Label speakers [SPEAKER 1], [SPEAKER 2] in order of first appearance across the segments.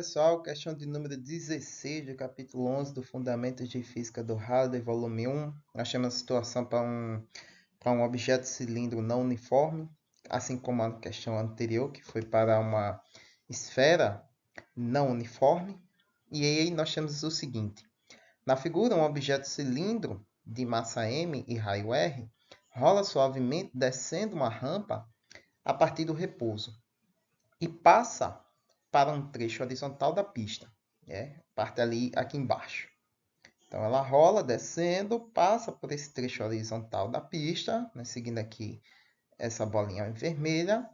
[SPEAKER 1] pessoal, questão de número 16 do capítulo 11 do Fundamentos de Física do Halliday, volume 1. Nós temos a situação para um objeto cilindro não uniforme, assim como a questão anterior, que foi para uma esfera não uniforme. E aí nós temos o seguinte. Na figura, um objeto cilindro de massa m e raio r rola suavemente descendo uma rampa a partir do repouso e passa para um trecho horizontal da pista, parte ali aqui embaixo. Então ela rola descendo, passa por esse trecho horizontal da pista, seguindo aqui essa bolinha vermelha.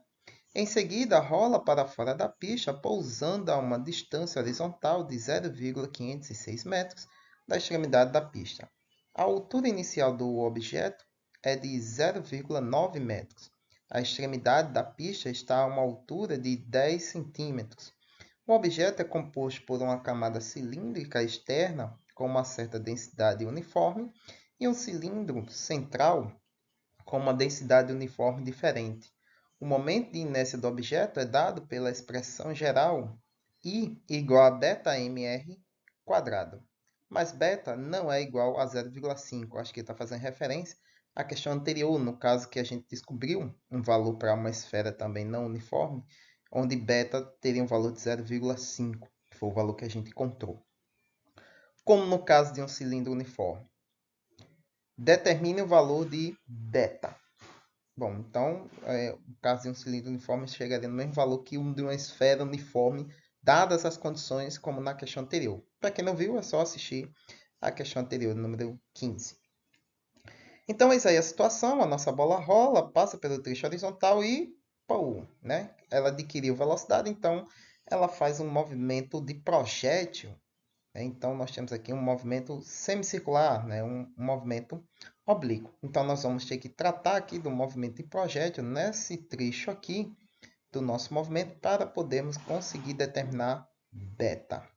[SPEAKER 1] Em seguida, rola para fora da pista, pousando a uma distância horizontal de 0,506 metros da extremidade da pista. A altura inicial do objeto é de 0,9 metros. A extremidade da pista está a uma altura de 10 centímetros. O objeto é composto por uma camada cilíndrica externa com uma certa densidade uniforme e um cilindro central com uma densidade uniforme diferente. O momento de inércia do objeto é dado pela expressão geral I igual a βmr quadrado. Mas beta não é igual a 0,5. Acho que está fazendo referência à questão anterior, no caso que a gente descobriu um valor para uma esfera também não uniforme, onde beta teria um valor de 0,5, que foi o valor que a gente encontrou. Como no caso de um cilindro uniforme. Determine o valor de beta. Bom, então, no caso de um cilindro uniforme, chegaria no mesmo valor que um de uma esfera uniforme, dadas as condições como na questão anterior. Para quem não viu, é só assistir a questão anterior, número 15. Então, eis aí a situação, a nossa bola rola, passa pelo trecho horizontal e, ela adquiriu velocidade, então ela faz um movimento de projétil. Então, nós temos aqui um movimento semicircular, um movimento oblíquo. Então, nós vamos ter que tratar aqui do movimento de projétil nesse trecho aqui do nosso movimento para podermos conseguir determinar beta.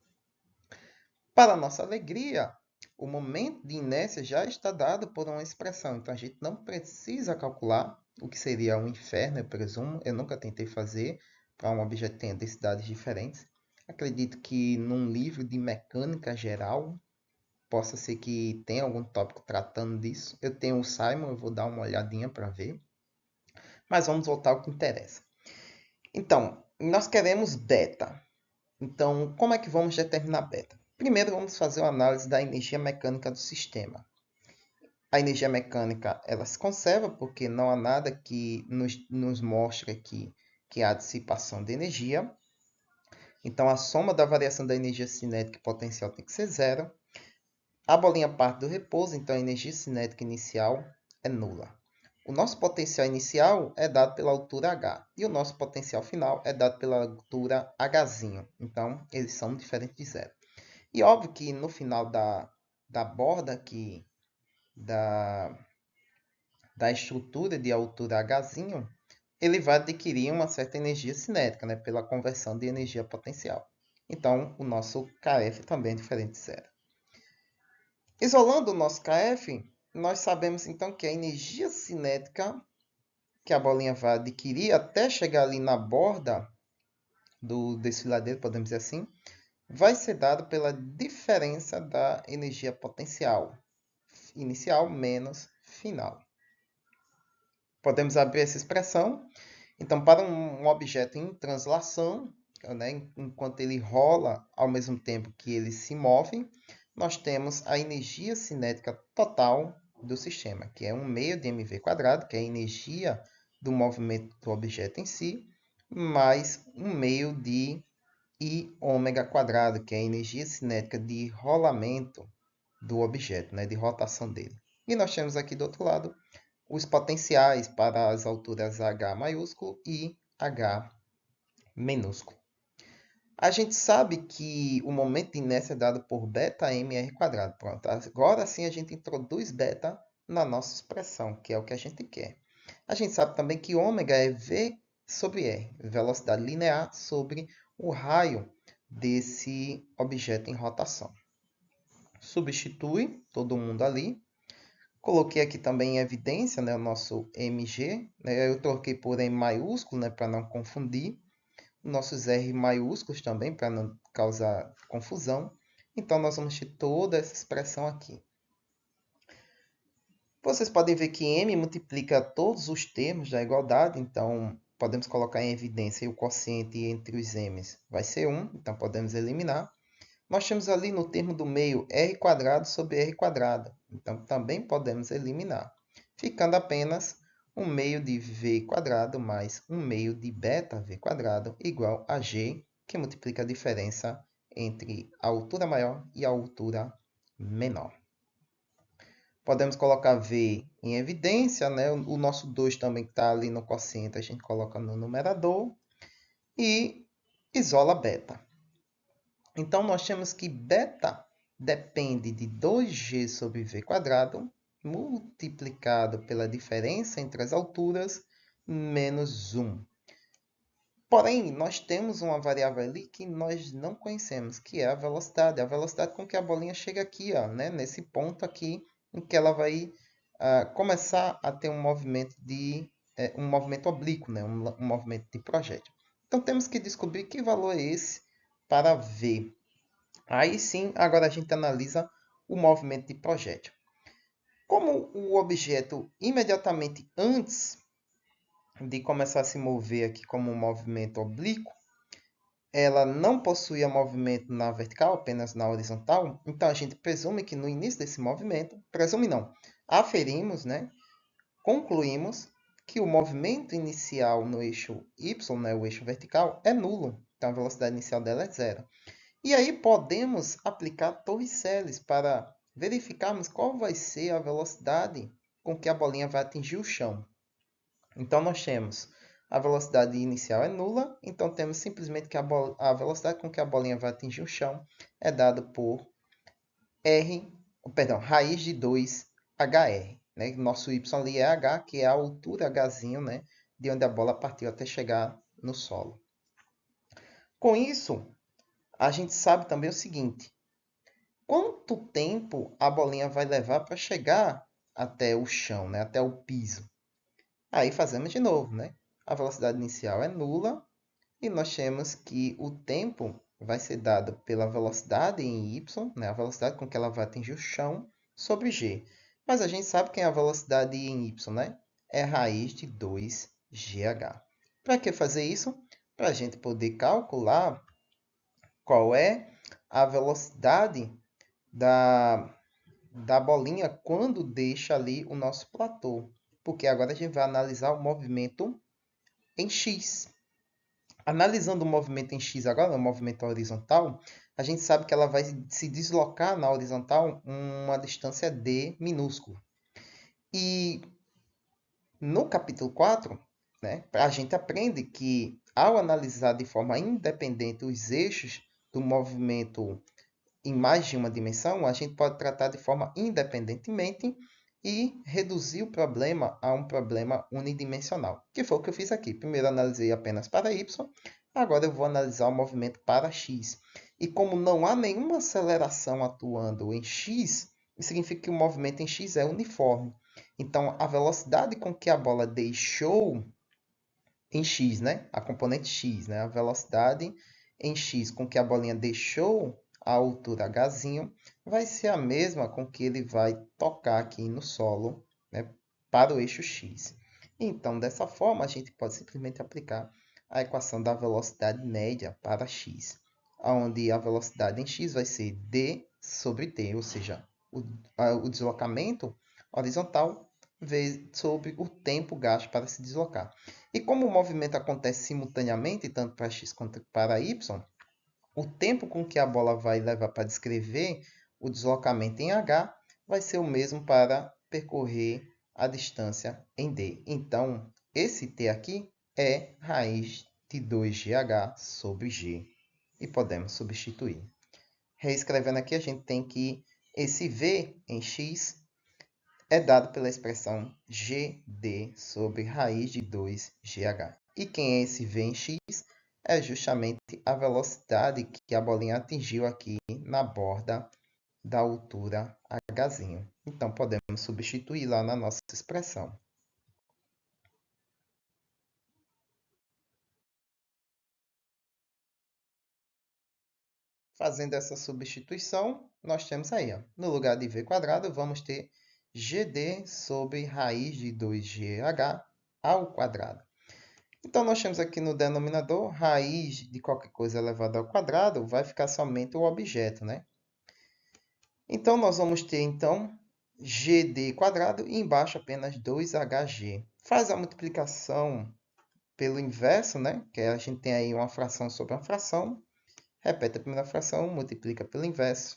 [SPEAKER 1] Para nossa alegria, o momento de inércia já está dado por uma expressão. Então, a gente não precisa calcular o que seria um inferno, eu presumo. Eu nunca tentei fazer para um objeto que tenha densidades diferentes. Acredito que num livro de mecânica geral, possa ser que tenha algum tópico tratando disso. Eu tenho o Simon, eu vou dar uma olhadinha para ver. Mas vamos voltar ao que interessa. Então, nós queremos beta. Então, como é que vamos determinar beta? Primeiro, vamos fazer uma análise da energia mecânica do sistema. A energia mecânica ela se conserva porque não há nada que nos mostre aqui que há dissipação de energia. Então, a soma da variação da energia cinética e potencial tem que ser zero. A bolinha parte do repouso, então a energia cinética inicial é nula. O nosso potencial inicial é dado pela altura h. E o nosso potencial final é dado pela altura h'. Então, eles são diferentes de zero. E óbvio que no final da borda aqui da estrutura de altura h', ele vai adquirir uma certa energia cinética, pela conversão de energia potencial. Então, o nosso KF também é diferente de zero. Isolando o nosso KF, nós sabemos então que a energia cinética que a bolinha vai adquirir até chegar ali na borda do desfiladeiro, podemos dizer assim, vai ser dado pela diferença da energia potencial inicial menos final. Podemos abrir essa expressão. Então, para um objeto em translação, enquanto ele rola ao mesmo tempo que ele se move, nós temos a energia cinética total do sistema, que é 1 meio de mv², que é a energia do movimento do objeto em si, mais 1 meio de I⍵², que é a energia cinética de rolamento do objeto, de rotação dele. E nós temos aqui do outro lado os potenciais para as alturas H maiúsculo e H minúsculo. A gente sabe que o momento de inércia é dado por βmr². Pronto, agora sim a gente introduz beta na nossa expressão, que é o que a gente quer. A gente sabe também que ômega é v sobre r, velocidade linear sobre o raio desse objeto em rotação. Substitui todo mundo ali. Coloquei aqui também em evidência o nosso mg. Eu troquei por M maiúsculo para não confundir. nossos R maiúsculos também, para não causar confusão. Então, nós vamos ter toda essa expressão aqui. Vocês podem ver que m multiplica todos os termos da igualdade, então podemos colocar em evidência o quociente entre os m's vai ser 1, então podemos eliminar. Nós temos ali no termo do meio r² sobre r², então também podemos eliminar, ficando apenas 1 meio de v² mais 1 meio de βv² igual a g, que multiplica a diferença entre a altura maior e a altura menor. Podemos colocar v em evidência, né? O nosso 2 também está ali no quociente, a gente coloca no numerador e isola beta. Então, nós temos que beta depende de 2g sobre v² multiplicado pela diferença entre as alturas menos 1. Porém, nós temos uma variável ali que nós não conhecemos, que é a velocidade com que a bolinha chega aqui, ó, né? Nesse ponto aqui, em que ela vai começar a ter um movimento oblíquo, né? Um movimento de projétil. Então, temos que descobrir que valor é esse para V. Aí sim, agora a gente analisa o movimento de projétil. Como o objeto imediatamente antes de começar a se mover aqui como um movimento oblíquo, ela não possuía movimento na vertical, apenas na horizontal, então a gente presume que no início desse movimento, presume não, aferimos, né, concluímos que o movimento inicial no eixo y, né, o eixo vertical, é nulo. Então a velocidade inicial dela é zero. E aí podemos aplicar Torricelli para verificarmos qual vai ser a velocidade com que a bolinha vai atingir o chão. Então nós temos a velocidade inicial é nula, então temos simplesmente que a velocidade com que a bolinha vai atingir o chão é dada por raiz de 2hr. Né? Nosso y ali é h, que é a altura hzinho, né? De onde a bola partiu até chegar no solo. Com isso, a gente sabe também o seguinte: quanto tempo a bolinha vai levar para chegar até o chão, né? Até o piso? Aí fazemos de novo, né? A velocidade inicial é nula e nós temos que o tempo vai ser dado pela velocidade em y, né? A velocidade com que ela vai atingir o chão, sobre g. Mas a gente sabe que a velocidade em y, né? É raiz de 2gh. Para que fazer isso? Para a gente poder calcular qual é a velocidade da bolinha quando deixa ali o nosso platô. Porque agora a gente vai analisar o movimento em x. Analisando o movimento em x agora, o movimento horizontal, a gente sabe que ela vai se deslocar na horizontal uma distância d minúscula. E no capítulo 4, né, a gente aprende que ao analisar de forma independente os eixos do movimento em mais de uma dimensão, a gente pode tratar de forma independentemente e reduzir o problema a um problema unidimensional, que foi o que eu fiz aqui. Primeiro analisei apenas para y, agora eu vou analisar o movimento para x. E como não há nenhuma aceleração atuando em x, isso significa que o movimento em x é uniforme. Então, a velocidade com que a bola deixou em x, né? A componente x, né? A velocidade em x com que a bolinha deixou a altura hzinho vai ser a mesma com que ele vai tocar aqui no solo, né? Para o eixo x. Então, dessa forma, a gente pode simplesmente aplicar a equação da velocidade média para x, onde a velocidade em x vai ser d sobre t, ou seja, o deslocamento horizontal sobre o tempo gasto para se deslocar. E como o movimento acontece simultaneamente, tanto para x quanto para y, o tempo com que a bola vai levar para descrever o deslocamento em h vai ser o mesmo para percorrer a distância em d. Então, esse t aqui é raiz de 2gh sobre g. E podemos substituir. Reescrevendo aqui, a gente tem que esse v em x é dado pela expressão gd sobre raiz de 2gh. E quem é esse v em x? É justamente a velocidade que a bolinha atingiu aqui na borda da altura hzinho. Então, podemos substituir lá na nossa expressão. fazendo essa substituição, nós temos aí, ó, no lugar de v quadrado, vamos ter GD sobre raiz de 2GH ao quadrado. Então, nós temos aqui no denominador, raiz de qualquer coisa elevada ao quadrado, vai ficar somente o objeto, né? Então, nós vamos ter, então, GD quadrado e embaixo apenas 2HG. Faz a multiplicação pelo inverso, né? Que a gente tem aí uma fração sobre uma fração. Repete a primeira fração, multiplica pelo inverso.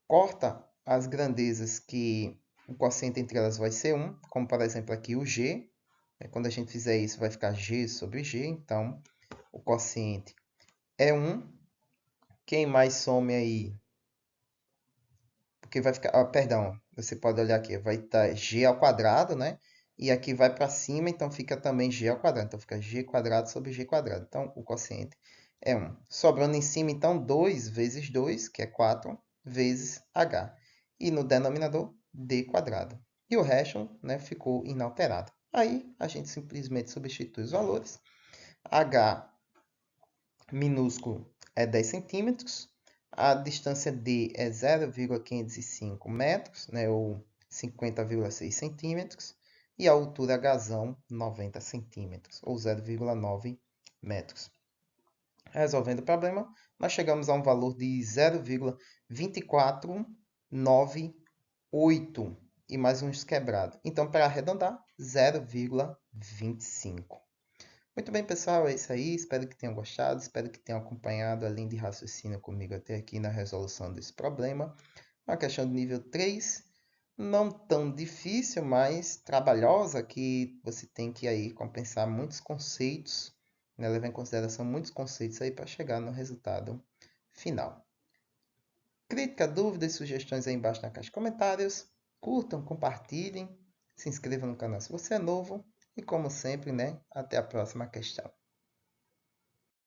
[SPEAKER 1] Corta as grandezas que o quociente entre elas vai ser 1, como, por exemplo, aqui o G. Quando a gente fizer isso, vai ficar G sobre G. Então, o quociente é 1. Quem mais some aí? Porque vai ficar... perdão, você pode olhar aqui. Vai estar G ao quadrado, né? E aqui vai para cima, então fica também G ao quadrado. Então, fica G quadrado sobre G quadrado. Então, o quociente é 1. Sobrando em cima, então, 2 vezes 2, que é 4, vezes H. E no denominador, D quadrado. E o resto, né, ficou inalterado. Aí, a gente simplesmente substitui os valores. H minúsculo é 10 centímetros. A distância D é 0,505 metros, né, ou 50,6 centímetros. E a altura H, 90 centímetros, ou 0,9 metros. Resolvendo o problema, nós chegamos a um valor de 0,2498 e mais uns quebrados. Então, para arredondar, 0,25. Muito bem, pessoal, é isso aí. Espero que tenham gostado, espero que tenham acompanhado a linha de raciocínio comigo até aqui na resolução desse problema. Uma questão de nível 3, não tão difícil, mas trabalhosa, que você tem que aí compensar muitos conceitos, né? Levar em consideração muitos conceitos aí para chegar no resultado final. Crítica, dúvidas, sugestões aí embaixo na caixa de comentários. Curtam, compartilhem, se inscrevam no canal se você é novo. E como sempre, né? Até a próxima questão.